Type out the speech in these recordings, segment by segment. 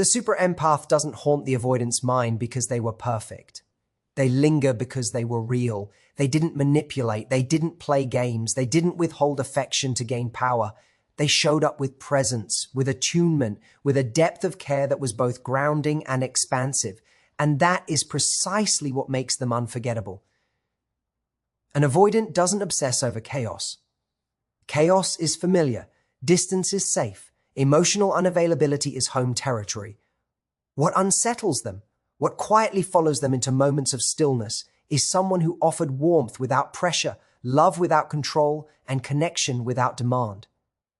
The super empath doesn't haunt the avoidance mind because they were perfect. They linger because they were real. They didn't manipulate. They didn't play games. They didn't withhold affection to gain power. They showed up with presence, with attunement, with a depth of care that was both grounding and expansive. And that is precisely what makes them unforgettable. An avoidant doesn't obsess over chaos. Chaos is familiar. Distance is safe. Emotional unavailability is home territory. What unsettles them, what quietly follows them into moments of stillness, is someone who offered warmth without pressure, love without control, and connection without demand.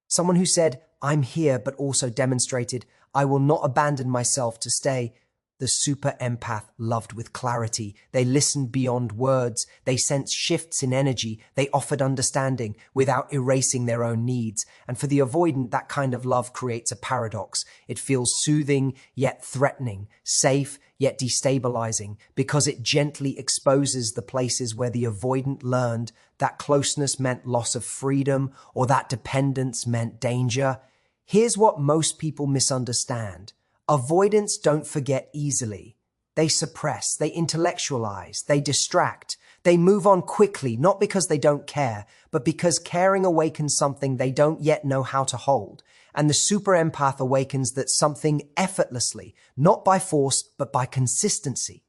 Someone who said, "I'm here," but also demonstrated, "I will not abandon myself to stay." The super empath loved with clarity. They listened beyond words. They sensed shifts in energy. They offered understanding without erasing their own needs. And for the avoidant, that kind of love creates a paradox. It feels soothing, yet threatening, safe, yet destabilizing, because it gently exposes the places where the avoidant learned that closeness meant loss of freedom or that dependence meant danger. Here's what most people misunderstand. Avoidants don't forget easily. They suppress, they intellectualize, they distract. They move on quickly, not because they don't care, but because caring awakens something they don't yet know how to hold. And the super empath awakens that something effortlessly, not by force, but by consistency.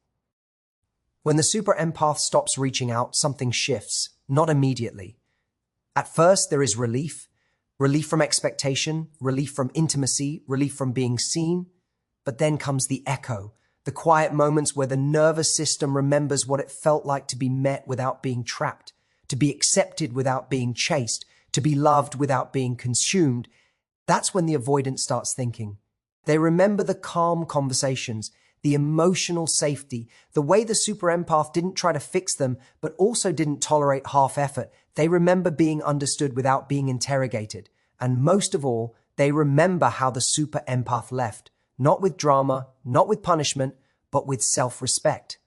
When the super empath stops reaching out, something shifts, not immediately. At first, there is relief. Relief from expectation, relief from intimacy, relief from being seen. But then comes the echo, the quiet moments where the nervous system remembers what it felt like to be met without being trapped, to be accepted without being chased, to be loved without being consumed. That's when the avoidant starts thinking. They remember the calm conversations, the emotional safety, the way the super empath didn't try to fix them, but also didn't tolerate half effort. They remember being understood without being interrogated. And most of all, they remember how the super empath left. Not with drama, not with punishment, but with self-respect.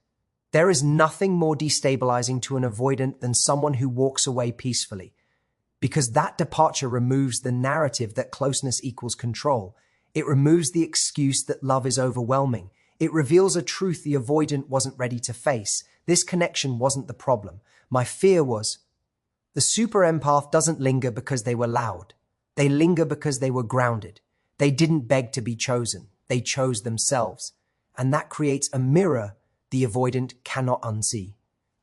There is nothing more destabilizing to an avoidant than someone who walks away peacefully, because that departure removes the narrative that closeness equals control. It removes the excuse that love is overwhelming. It reveals a truth the avoidant wasn't ready to face. This connection wasn't the problem. My fear was. The super empath doesn't linger because they were loud. They linger because they were grounded. They didn't beg to be chosen. They chose themselves. And that creates a mirror the avoidant cannot unsee.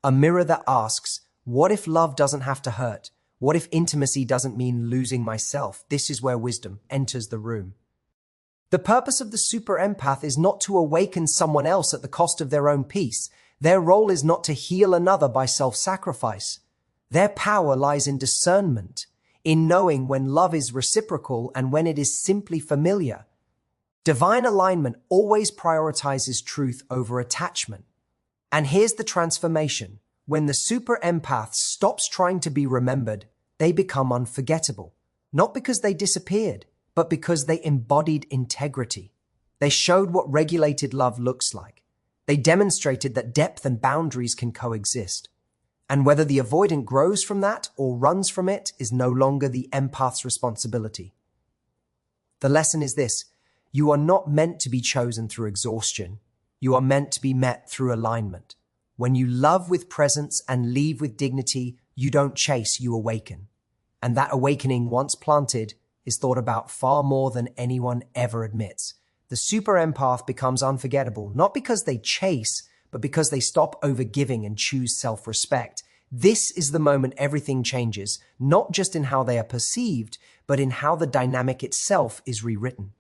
A mirror that asks, what if love doesn't have to hurt? What if intimacy doesn't mean losing myself? This is where wisdom enters the room. The purpose of the super empath is not to awaken someone else at the cost of their own peace. Their role is not to heal another by self-sacrifice. Their power lies in discernment, in knowing when love is reciprocal and when it is simply familiar. Divine alignment always prioritizes truth over attachment. And here's the transformation. When the super empath stops trying to be remembered, they become unforgettable. Not because they disappeared, but because they embodied integrity. They showed what regulated love looks like. They demonstrated that depth and boundaries can coexist. And whether the avoidant grows from that or runs from it is no longer the empath's responsibility. The lesson is this. You are not meant to be chosen through exhaustion. You are meant to be met through alignment. When you love with presence and leave with dignity, you don't chase, you awaken. And that awakening, once planted, is thought about far more than anyone ever admits. The super empath becomes unforgettable, not because they chase, but because they stop overgiving and choose self-respect. This is the moment everything changes, not just in how they are perceived, but in how the dynamic itself is rewritten.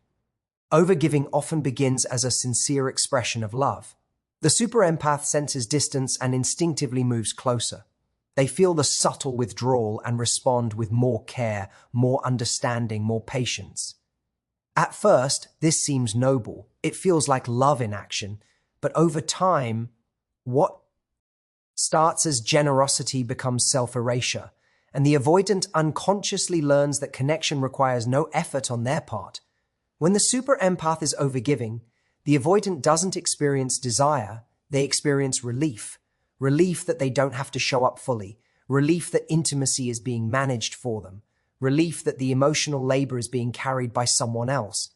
Overgiving often begins as a sincere expression of love. The super empath senses distance and instinctively moves closer. They feel the subtle withdrawal and respond with more care, more understanding, more patience. At first, this seems noble. It feels like love in action. But over time, what starts as generosity becomes self-erasure, and the avoidant unconsciously learns that connection requires no effort on their part. When the super empath is overgiving, the avoidant doesn't experience desire, they experience relief. Relief that they don't have to show up fully. Relief that intimacy is being managed for them. Relief that the emotional labor is being carried by someone else.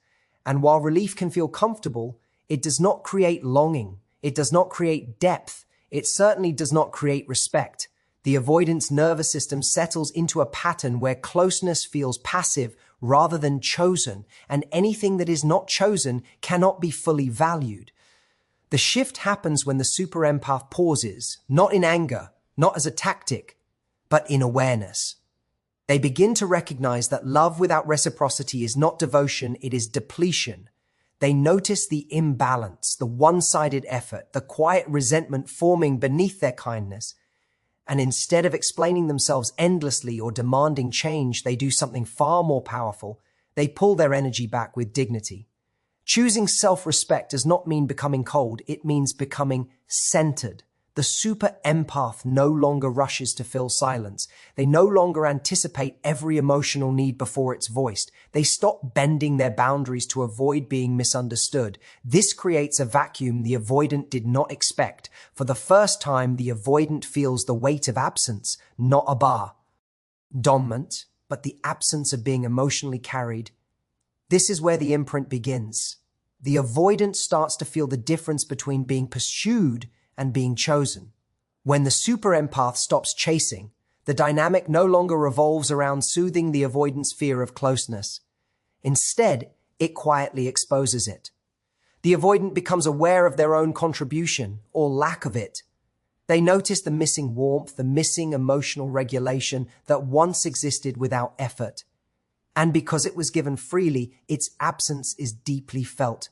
And while relief can feel comfortable, it does not create longing. It does not create depth. It certainly does not create respect. The avoidance nervous system settles into a pattern where closeness feels passive rather than chosen, and anything that is not chosen cannot be fully valued. The shift happens when the super empath pauses, not in anger, not as a tactic, but in awareness. They begin to recognize that love without reciprocity is not devotion, it is depletion. They notice the imbalance, the one-sided effort, the quiet resentment forming beneath their kindness. And instead of explaining themselves endlessly or demanding change, they do something far more powerful. They pull their energy back with dignity. Choosing self-respect does not mean becoming cold, it means becoming centered. The super empath no longer rushes to fill silence. They no longer anticipate every emotional need before it's voiced. They stop bending their boundaries to avoid being misunderstood. This creates a vacuum the avoidant did not expect. For the first time, the avoidant feels the weight of absence, not a bar. Dominant, but the absence of being emotionally carried. This is where the imprint begins. The avoidant starts to feel the difference between being pursued and being chosen. When the super empath stops chasing, the dynamic no longer revolves around soothing the avoidant's fear of closeness. Instead, it quietly exposes it. The avoidant becomes aware of their own contribution, or lack of it. They notice the missing warmth, the missing emotional regulation that once existed without effort. And because it was given freely, its absence is deeply felt.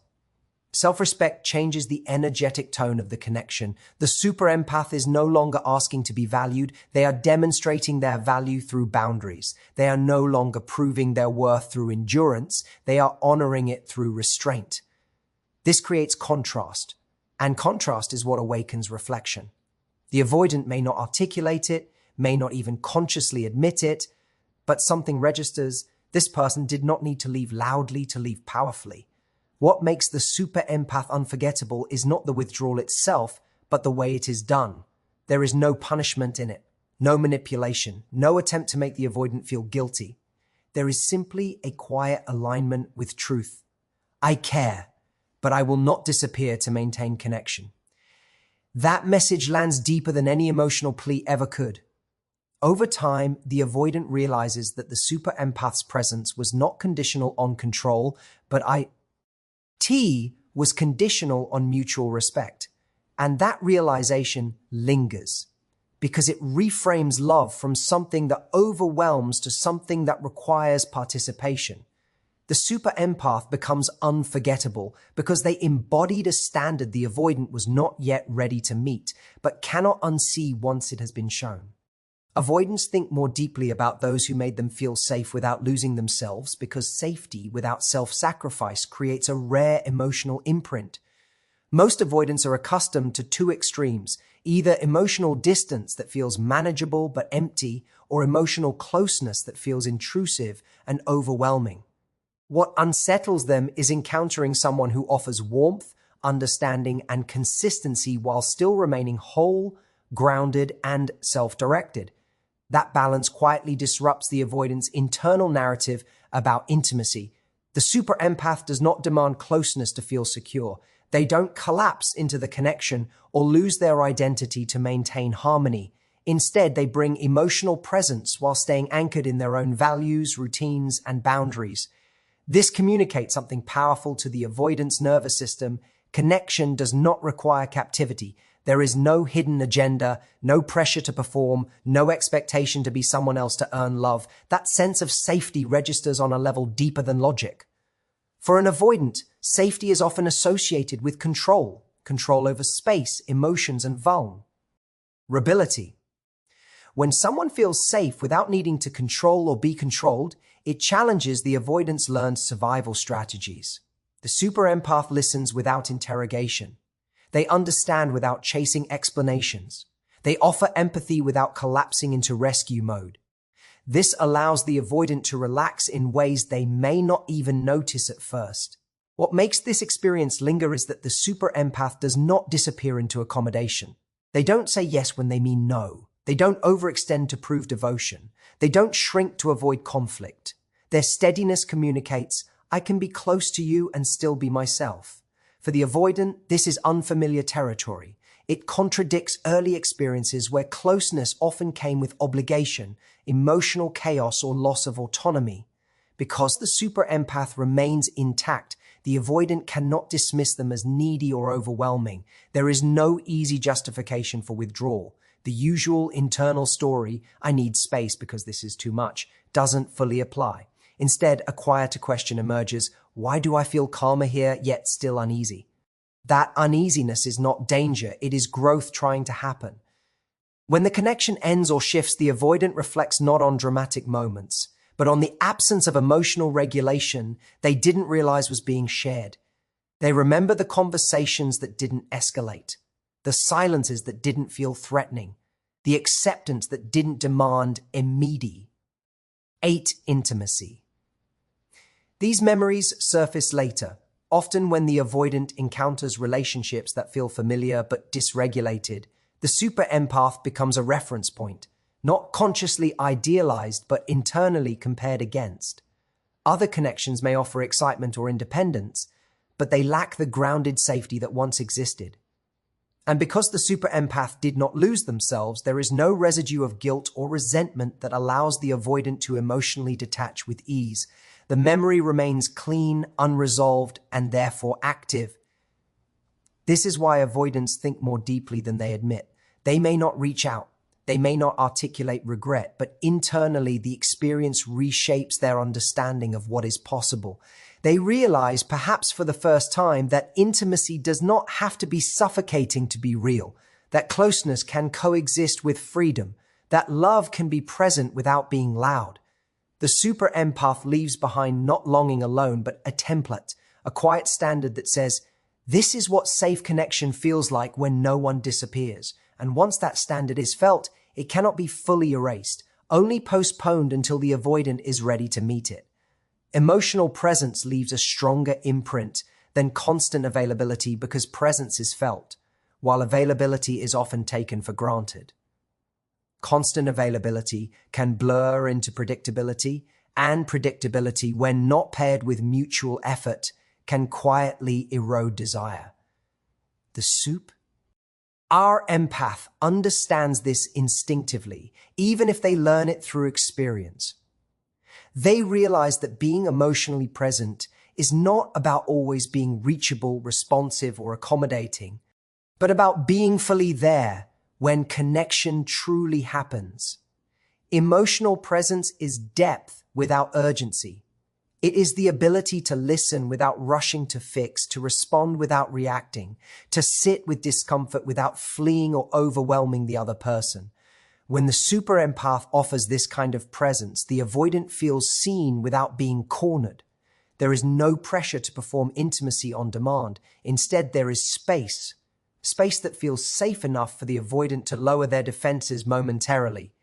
Self-respect changes the energetic tone of the connection. The super empath is no longer asking to be valued. They are demonstrating their value through boundaries. They are no longer proving their worth through endurance. They are honoring it through restraint. This creates contrast, and contrast is what awakens reflection. The avoidant may not articulate it, may not even consciously admit it, but something registers. This person did not need to leave loudly to leave powerfully. What makes the super empath unforgettable is not the withdrawal itself, but the way it is done. There is no punishment in it, no manipulation, no attempt to make the avoidant feel guilty. There is simply a quiet alignment with truth. I care, but I will not disappear to maintain connection. That message lands deeper than any emotional plea ever could. Over time, the avoidant realizes that the super empath's presence was not conditional on control, but was conditional on mutual respect. And that realization lingers because it reframes love from something that overwhelms to something that requires participation. The super empath becomes unforgettable because they embodied a standard the avoidant was not yet ready to meet, but cannot unsee once it has been shown. Avoidants think more deeply about those who made them feel safe without losing themselves because safety without self-sacrifice creates a rare emotional imprint. Most avoidants are accustomed to two extremes, either emotional distance that feels manageable but empty, or emotional closeness that feels intrusive and overwhelming. What unsettles them is encountering someone who offers warmth, understanding, and consistency while still remaining whole, grounded, and self-directed. That balance quietly disrupts the avoidant's internal narrative about intimacy. The super empath does not demand closeness to feel secure. They don't collapse into the connection or lose their identity to maintain harmony. Instead, they bring emotional presence while staying anchored in their own values, routines, and boundaries. This communicates something powerful to the avoidance nervous system. Connection does not require captivity. There is no hidden agenda, no pressure to perform, no expectation to be someone else to earn love. That sense of safety registers on a level deeper than logic. For an avoidant, safety is often associated with control over space, emotions, and vulnerability. When someone feels safe without needing to control or be controlled, it challenges the avoidant's learned survival strategies. The super empath listens without interrogation. They understand without chasing explanations. They offer empathy without collapsing into rescue mode. This allows the avoidant to relax in ways they may not even notice at first. What makes this experience linger is that the super empath does not disappear into accommodation. They don't say yes when they mean no. They don't overextend to prove devotion. They don't shrink to avoid conflict. Their steadiness communicates, I can be close to you and still be myself. For the avoidant, this is unfamiliar territory. It contradicts early experiences where closeness often came with obligation, emotional chaos, or loss of autonomy. Because the super empath remains intact, the avoidant cannot dismiss them as needy or overwhelming. There is no easy justification for withdrawal. The usual internal story, I need space because this is too much, doesn't fully apply. Instead, a quieter question emerges, why do I feel calmer here, yet still uneasy? That uneasiness is not danger, it is growth trying to happen. When the connection ends or shifts, the avoidant reflects not on dramatic moments, but on the absence of emotional regulation they didn't realize was being shared. They remember the conversations that didn't escalate, the silences that didn't feel threatening, the acceptance that didn't demand immediate. 8. Intimacy. These memories surface later, often when the avoidant encounters relationships that feel familiar but dysregulated. The super empath becomes a reference point, not consciously idealized but internally compared against. Other connections may offer excitement or independence, but they lack the grounded safety that once existed. And because the super empath did not lose themselves, there is no residue of guilt or resentment that allows the avoidant to emotionally detach with ease. The memory remains clean, unresolved, and therefore active. This is why avoidants think more deeply than they admit. They may not reach out, they may not articulate regret, but internally the experience reshapes their understanding of what is possible. They realize, perhaps for the first time, that intimacy does not have to be suffocating to be real, that closeness can coexist with freedom, that love can be present without being loud. The super empath leaves behind not longing alone, but a template, a quiet standard that says, this is what safe connection feels like when no one disappears. And once that standard is felt, it cannot be fully erased, only postponed until the avoidant is ready to meet it. Emotional presence leaves a stronger imprint than constant availability because presence is felt, while availability is often taken for granted. Constant availability can blur into predictability, and predictability, when not paired with mutual effort, can quietly erode desire. The soup? Our empath understands this instinctively, even if they learn it through experience. They realize that being emotionally present is not about always being reachable, responsive, or accommodating, but about being fully there when connection truly happens. Emotional presence is depth without urgency. It is the ability to listen without rushing to fix, to respond without reacting, to sit with discomfort without fleeing or overwhelming the other person. When the super empath offers this kind of presence, the avoidant feels seen without being cornered. There is no pressure to perform intimacy on demand. Instead, there is space that feels safe enough for the avoidant to lower their defenses momentarily.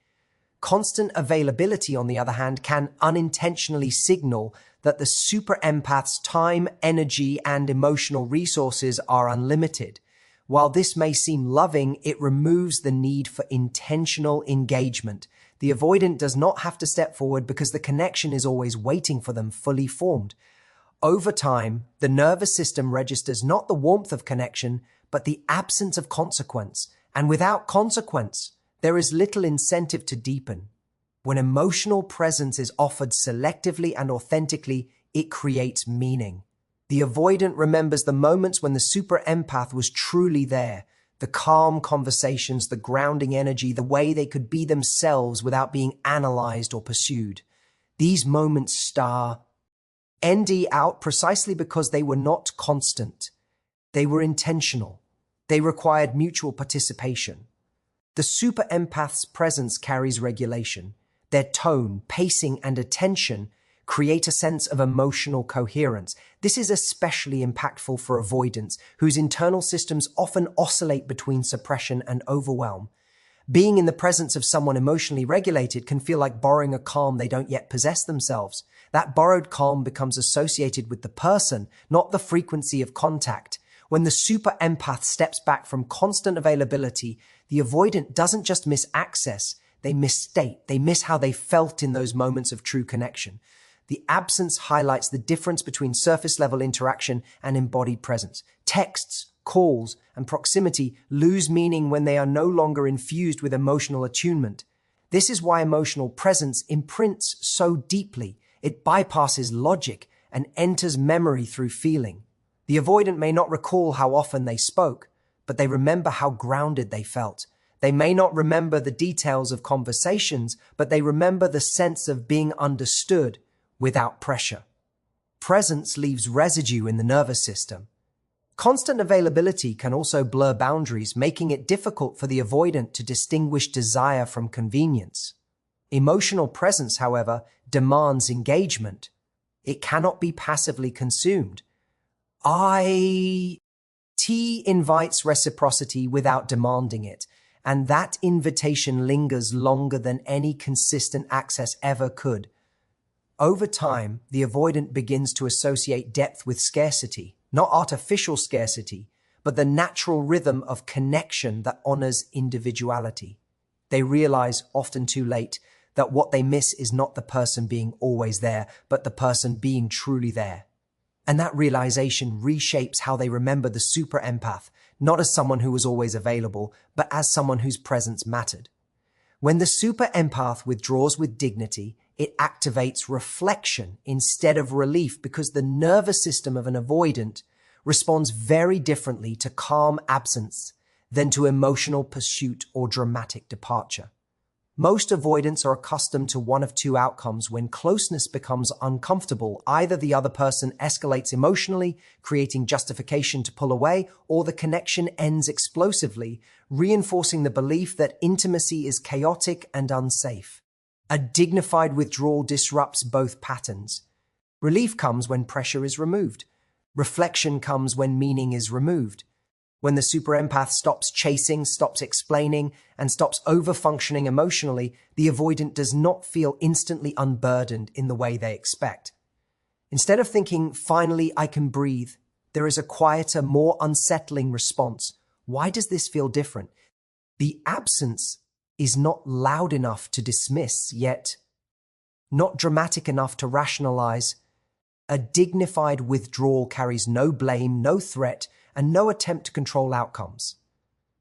Constant availability, on the other hand, can unintentionally signal that the super empath's time, energy, and emotional resources are unlimited. While this may seem loving, it removes the need for intentional engagement. The avoidant does not have to step forward because the connection is always waiting for them fully formed. Over time, the nervous system registers not the warmth of connection, but the absence of consequence. And without consequence, there is little incentive to deepen. When emotional presence is offered selectively and authentically, it creates meaning. The avoidant remembers the moments when the super empath was truly there, the calm conversations, the grounding energy, the way they could be themselves without being analyzed or pursued. These moments star ND out precisely because they were not constant. They were intentional. They required mutual participation. The super empath's presence carries regulation. Their tone, pacing, and attention create a sense of emotional coherence. This is especially impactful for avoidants, whose internal systems often oscillate between suppression and overwhelm. Being in the presence of someone emotionally regulated can feel like borrowing a calm they don't yet possess themselves. That borrowed calm becomes associated with the person, not the frequency of contact. When the super empath steps back from constant availability, the avoidant doesn't just miss access, they miss state. They miss how they felt in those moments of true connection. The absence highlights the difference between surface-level interaction and embodied presence. Texts, calls, and proximity lose meaning when they are no longer infused with emotional attunement. This is why emotional presence imprints so deeply. It bypasses logic and enters memory through feeling. The avoidant may not recall how often they spoke, but they remember how grounded they felt. They may not remember the details of conversations, but they remember the sense of being understood without pressure. Presence leaves residue in the nervous system. Constant availability can also blur boundaries, making it difficult for the avoidant to distinguish desire from convenience. Emotional presence, however, demands engagement. It cannot be passively consumed. IT invites reciprocity without demanding it, and that invitation lingers longer than any consistent access ever could. Over time, the avoidant begins to associate depth with scarcity, not artificial scarcity, but the natural rhythm of connection that honors individuality. They realize, often too late, that what they miss is not the person being always there, but the person being truly there. And that realization reshapes how they remember the super empath, not as someone who was always available, but as someone whose presence mattered. When the super empath withdraws with dignity, it activates reflection instead of relief, because the nervous system of an avoidant responds very differently to calm absence than to emotional pursuit or dramatic departure. Most avoidants are accustomed to one of two outcomes when closeness becomes uncomfortable. Either the other person escalates emotionally, creating justification to pull away, or the connection ends explosively, reinforcing the belief that intimacy is chaotic and unsafe. A dignified withdrawal disrupts both patterns. Relief comes when pressure is removed. Reflection comes when meaning is removed. When the super empath stops chasing, stops explaining, and stops over-functioning emotionally, the avoidant does not feel instantly unburdened in the way they expect. Instead of thinking, finally I can breathe, there is a quieter, more unsettling response. Why does this feel different? The absence is not loud enough to dismiss, yet not dramatic enough to rationalize. A dignified withdrawal carries no blame, no threat, and no attempt to control outcomes.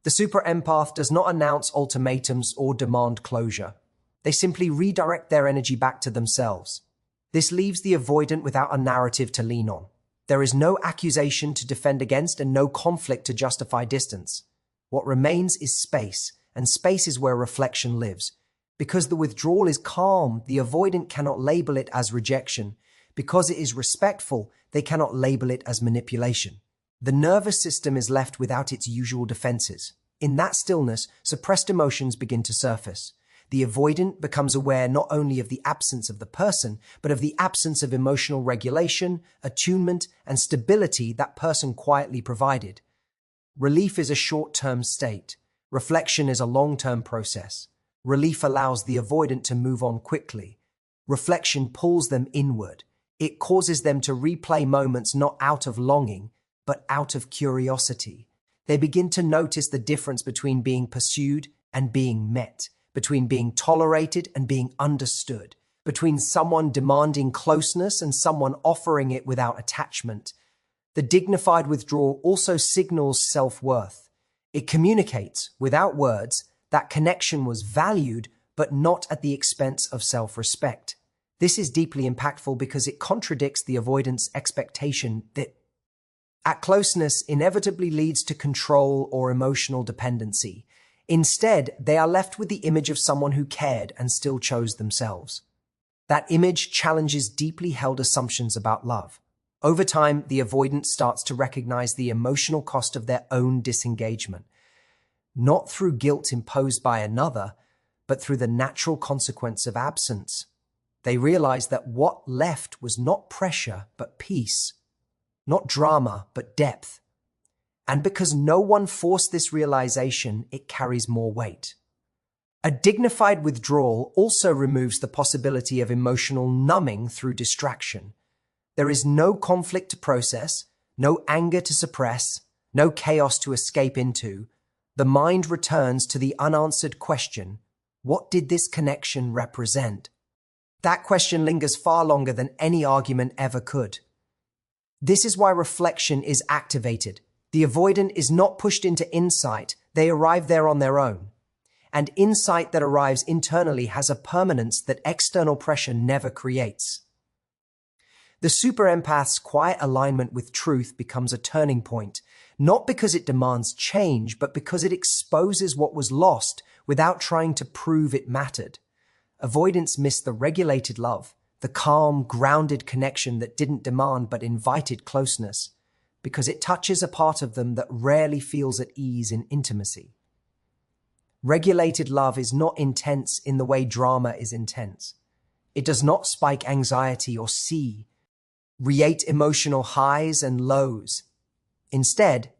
The super empath does not announce ultimatums or demand closure. They simply redirect their energy back to themselves. This leaves the avoidant without a narrative to lean on. There is no accusation to defend against and no conflict to justify distance. What remains is space, and space is where reflection lives. Because the withdrawal is calm, the avoidant cannot label it as rejection. Because it is respectful, they cannot label it as manipulation. The nervous system is left without its usual defenses. In that stillness, suppressed emotions begin to surface. The avoidant becomes aware not only of the absence of the person, but of the absence of emotional regulation, attunement, and stability that person quietly provided. Relief is a short-term state. Reflection is a long-term process. Relief allows the avoidant to move on quickly. Reflection pulls them inward. It causes them to replay moments not out of longing, but out of curiosity. They begin to notice the difference between being pursued and being met, between being tolerated and being understood, between someone demanding closeness and someone offering it without attachment. The dignified withdrawal also signals self-worth. It communicates, without words, that connection was valued, but not at the expense of self-respect. This is deeply impactful because it contradicts the avoidant's expectation that closeness inevitably leads to control or emotional dependency. Instead, they are left with the image of someone who cared and still chose themselves. That image challenges deeply held assumptions about love. Over time, the avoidant starts to recognize the emotional cost of their own disengagement, not through guilt imposed by another, but through the natural consequence of absence. They realize that what left was not pressure, but peace, not drama, but depth. And because no one forced this realization, it carries more weight. A dignified withdrawal also removes the possibility of emotional numbing through distraction. There is no conflict to process, no anger to suppress, no chaos to escape into. The mind returns to the unanswered question, what did this connection represent? That question lingers far longer than any argument ever could. This is why reflection is activated. The avoidant is not pushed into insight, they arrive there on their own. And insight that arrives internally has a permanence that external pressure never creates. The super empath's quiet alignment with truth becomes a turning point, not because it demands change, but because it exposes what was lost without trying to prove it mattered. Avoidants miss the regulated love, the calm, grounded connection that didn't demand but invited closeness, because it touches a part of them that rarely feels at ease in intimacy. Regulated love is not intense in the way drama is intense. It does not spike anxiety or create emotional highs and lows. Instead,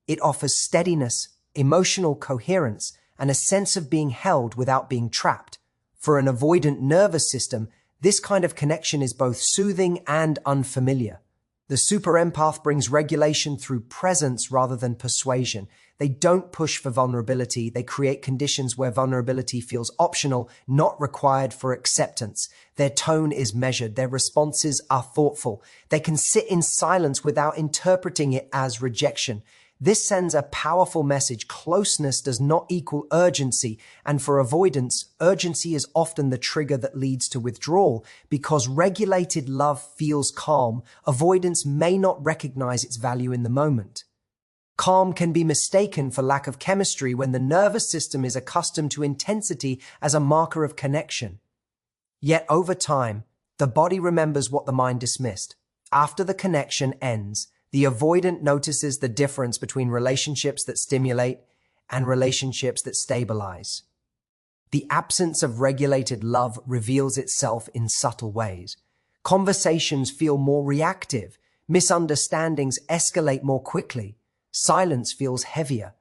it offers steadiness, emotional coherence, and a sense of being held without being trapped. For an avoidant nervous system, this kind of connection is both soothing and unfamiliar. The super empath brings regulation through presence rather than persuasion. They don't push for vulnerability. They create conditions where vulnerability feels optional, not required for acceptance. Their tone is measured. Their responses are thoughtful. They can sit in silence without interpreting it as rejection. This sends a powerful message. Closeness does not equal urgency, and for avoidance, urgency is often the trigger that leads to withdrawal. Because regulated love feels calm, avoidance may not recognize its value in the moment. Calm can be mistaken for lack of chemistry when the nervous system is accustomed to intensity as a marker of connection. Yet over time, the body remembers what the mind dismissed. After the connection ends, the avoidant notices the difference between relationships that stimulate and relationships that stabilize. The absence of regulated love reveals itself in subtle ways. Conversations feel more reactive. Misunderstandings escalate more quickly. Silence feels heavier.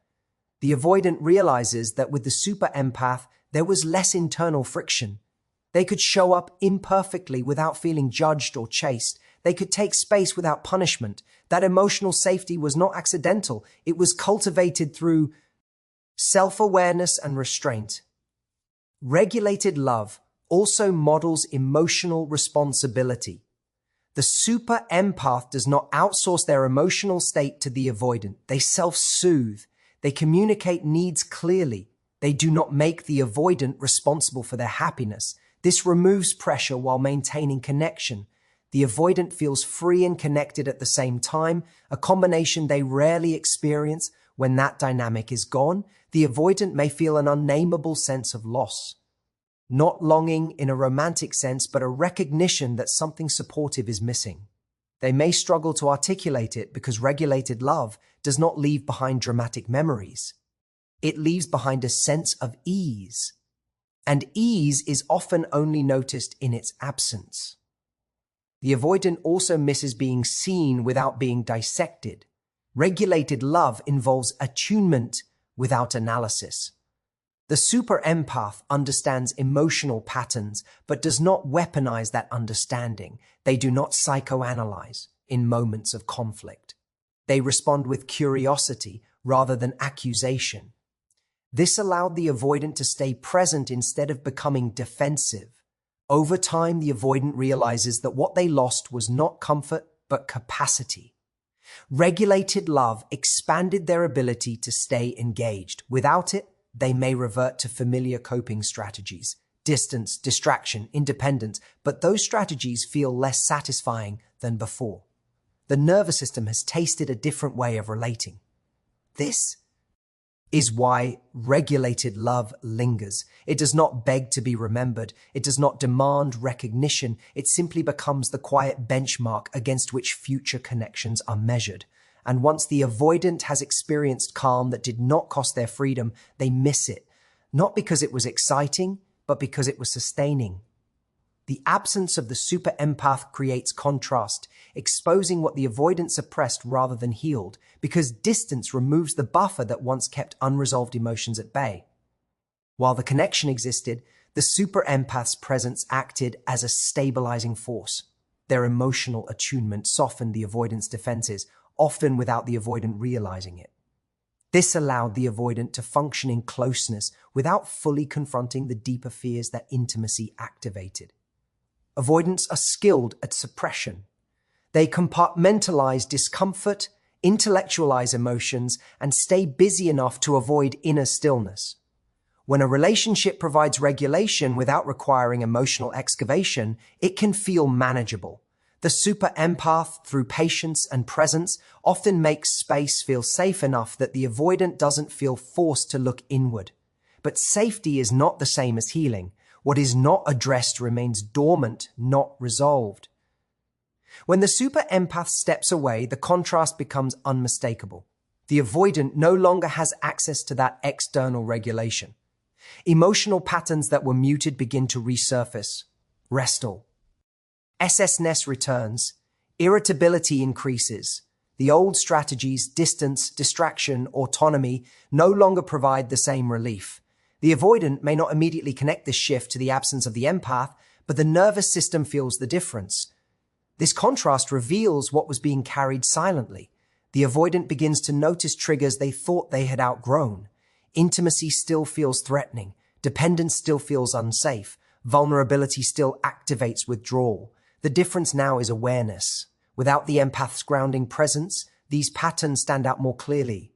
The avoidant realizes that with the super empath, there was less internal friction. They could show up imperfectly without feeling judged or chased. They could take space without punishment. That emotional safety was not accidental. It was cultivated through self-awareness and restraint. Regulated love also models emotional responsibility. The super empath does not outsource their emotional state to the avoidant. They self-soothe. They communicate needs clearly. They do not make the avoidant responsible for their happiness. This removes pressure while maintaining connection. The avoidant feels free and connected at the same time, a combination they rarely experience. When that dynamic is gone, the avoidant may feel an unnameable sense of loss. Not longing in a romantic sense, but a recognition that something supportive is missing. They may struggle to articulate it because regulated love does not leave behind dramatic memories. It leaves behind a sense of ease. And ease is often only noticed in its absence. The avoidant also misses being seen without being dissected. Regulated love involves attunement without analysis. The super empath understands emotional patterns, but does not weaponize that understanding. They do not psychoanalyze in moments of conflict. They respond with curiosity rather than accusation. This allowed the avoidant to stay present instead of becoming defensive. Over time, the avoidant realizes that what they lost was not comfort, but capacity. Regulated love expanded their ability to stay engaged. Without it, they may revert to familiar coping strategies, distance, distraction, independence, but those strategies feel less satisfying than before. The nervous system has tasted a different way of relating. This is why regulated love lingers. It does not beg to be remembered. It does not demand recognition. It simply becomes the quiet benchmark against which future connections are measured. And once the avoidant has experienced calm that did not cost their freedom, they miss it. Not because it was exciting, but because it was sustaining. The absence of the super empath creates contrast, exposing what the avoidant suppressed rather than healed, because distance removes the buffer that once kept unresolved emotions at bay. While the connection existed, the super empath's presence acted as a stabilizing force. Their emotional attunement softened the avoidant's defenses, often without the avoidant realizing it. This allowed the avoidant to function in closeness without fully confronting the deeper fears that intimacy activated. Avoidants are skilled at suppression. They compartmentalize discomfort, intellectualize emotions, and stay busy enough to avoid inner stillness. When a relationship provides regulation without requiring emotional excavation, it can feel manageable. The super empath, through patience and presence, often makes space feel safe enough that the avoidant doesn't feel forced to look inward. But safety is not the same as healing. What is not addressed remains dormant, not resolved. When the super empath steps away, the contrast becomes unmistakable. The avoidant no longer has access to that external regulation. Emotional patterns that were muted begin to resurface. Restful. SSness returns. Irritability increases. The old strategies, distance, distraction, autonomy, no longer provide the same relief. The avoidant may not immediately connect this shift to the absence of the empath, but the nervous system feels the difference. This contrast reveals what was being carried silently. The avoidant begins to notice triggers they thought they had outgrown. Intimacy still feels threatening. Dependence still feels unsafe. Vulnerability still activates withdrawal. The difference now is awareness. Without the empath's grounding presence, these patterns stand out more clearly.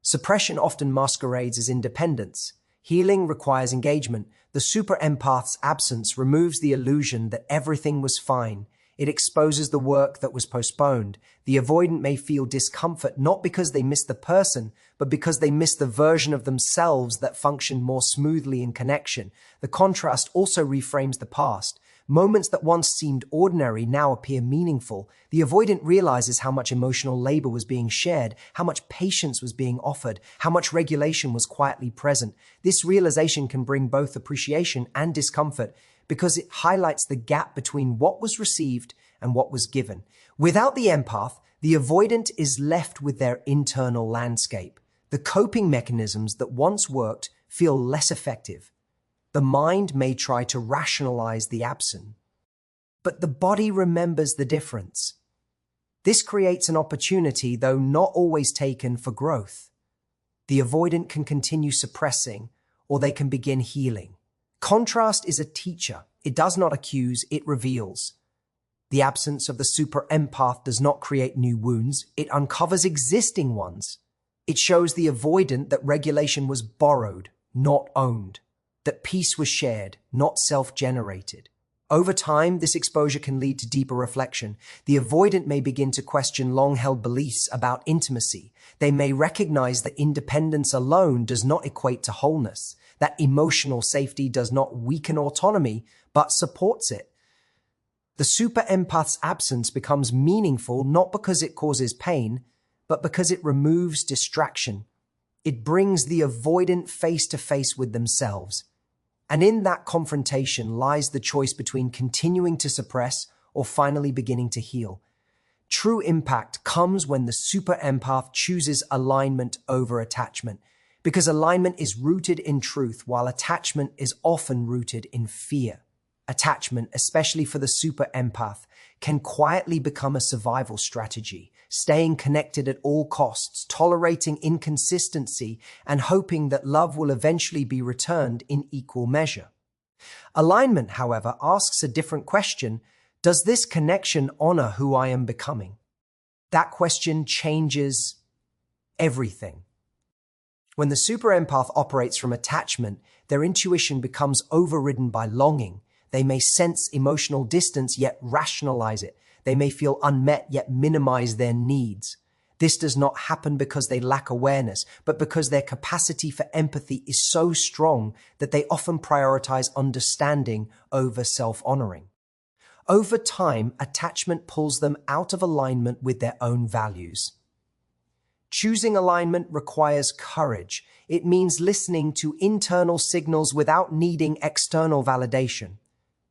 Suppression often masquerades as independence. Healing requires engagement. The super empath's absence removes the illusion that everything was fine. It exposes the work that was postponed. The avoidant may feel discomfort not because they miss the person, but because they miss the version of themselves that functioned more smoothly in connection. The contrast also reframes the past. Moments that once seemed ordinary now appear meaningful. The avoidant realizes how much emotional labor was being shared, how much patience was being offered, how much regulation was quietly present. This realization can bring both appreciation and discomfort, because it highlights the gap between what was received and what was given. Without the empath, the avoidant is left with their internal landscape. The coping mechanisms that once worked feel less effective. The mind may try to rationalize the absent, but the body remembers the difference. This creates an opportunity, though not always taken, for growth. The avoidant can continue suppressing, or they can begin healing. Contrast is a teacher. It does not accuse, it reveals. The absence of the super empath does not create new wounds, it uncovers existing ones. It shows the avoidant that regulation was borrowed, not owned, that peace was shared, not self-generated. Over time, this exposure can lead to deeper reflection. The avoidant may begin to question long-held beliefs about intimacy. They may recognize that independence alone does not equate to wholeness, that emotional safety does not weaken autonomy, but supports it. The super empath's absence becomes meaningful not because it causes pain, but because it removes distraction. It brings the avoidant face to face with themselves. And in that confrontation lies the choice between continuing to suppress or finally beginning to heal. True impact comes when the super empath chooses alignment over attachment, because alignment is rooted in truth, while attachment is often rooted in fear. Attachment, especially for the super empath, can quietly become a survival strategy, staying connected at all costs, tolerating inconsistency, and hoping that love will eventually be returned in equal measure. Alignment, however, asks a different question. Does this connection honor who I am becoming? That question changes everything. When the super empath operates from attachment, their intuition becomes overridden by longing. They may sense emotional distance yet rationalize it. They may feel unmet yet minimize their needs. This does not happen because they lack awareness, but because their capacity for empathy is so strong that they often prioritize understanding over self-honoring. Over time, attachment pulls them out of alignment with their own values. Choosing alignment requires courage. It means listening to internal signals without needing external validation.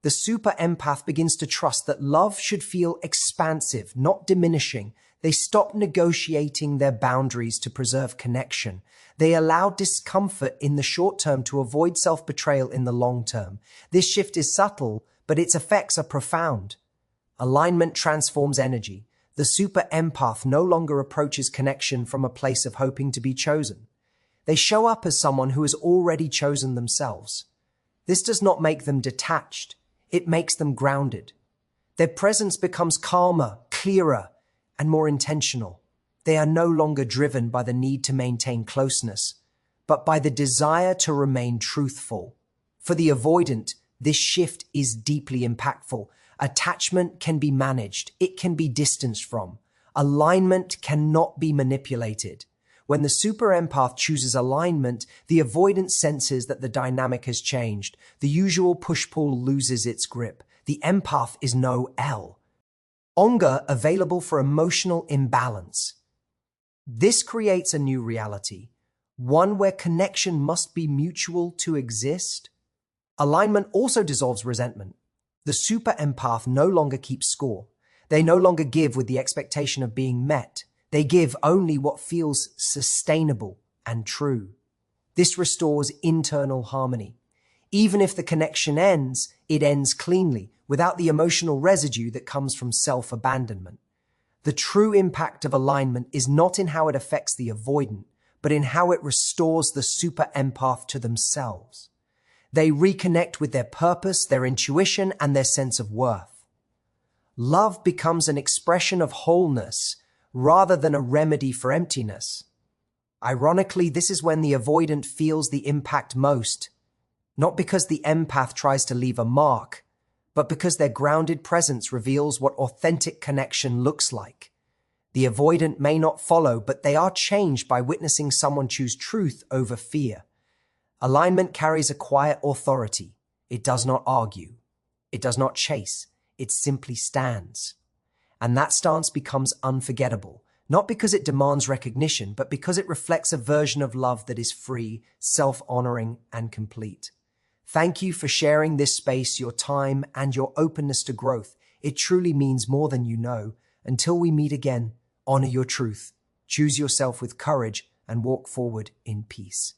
The super empath begins to trust that love should feel expansive, not diminishing. They stop negotiating their boundaries to preserve connection. They allow discomfort in the short term to avoid self-betrayal in the long term. This shift is subtle, but its effects are profound. Alignment transforms energy. The super empath no longer approaches connection from a place of hoping to be chosen. They show up as someone who has already chosen themselves. This does not make them detached. It makes them grounded. Their presence becomes calmer, clearer, and more intentional. They are no longer driven by the need to maintain closeness, but by the desire to remain truthful. For the avoidant, this shift is deeply impactful. Attachment can be managed. It can be distanced from. Alignment cannot be manipulated. When the super empath chooses alignment, the avoidant senses that the dynamic has changed. The usual push-pull loses its grip. The empath is no L. Anger available for emotional imbalance. This creates a new reality, one where connection must be mutual to exist. Alignment also dissolves resentment. The super empath no longer keeps score. They no longer give with the expectation of being met. They give only what feels sustainable and true. This restores internal harmony. Even if the connection ends, it ends cleanly, without the emotional residue that comes from self-abandonment. The true impact of alignment is not in how it affects the avoidant, but in how it restores the super empath to themselves. They reconnect with their purpose, their intuition, and their sense of worth. Love becomes an expression of wholeness rather than a remedy for emptiness. Ironically, this is when the avoidant feels the impact most, not because the empath tries to leave a mark, but because their grounded presence reveals what authentic connection looks like. The avoidant may not follow, but they are changed by witnessing someone choose truth over fear. Alignment carries a quiet authority. It does not argue. It does not chase. It simply stands. And that stance becomes unforgettable, not because it demands recognition, but because it reflects a version of love that is free, self-honoring, and complete. Thank you for sharing this space, your time, and your openness to growth. It truly means more than you know. Until we meet again, honor your truth, choose yourself with courage, and walk forward in peace.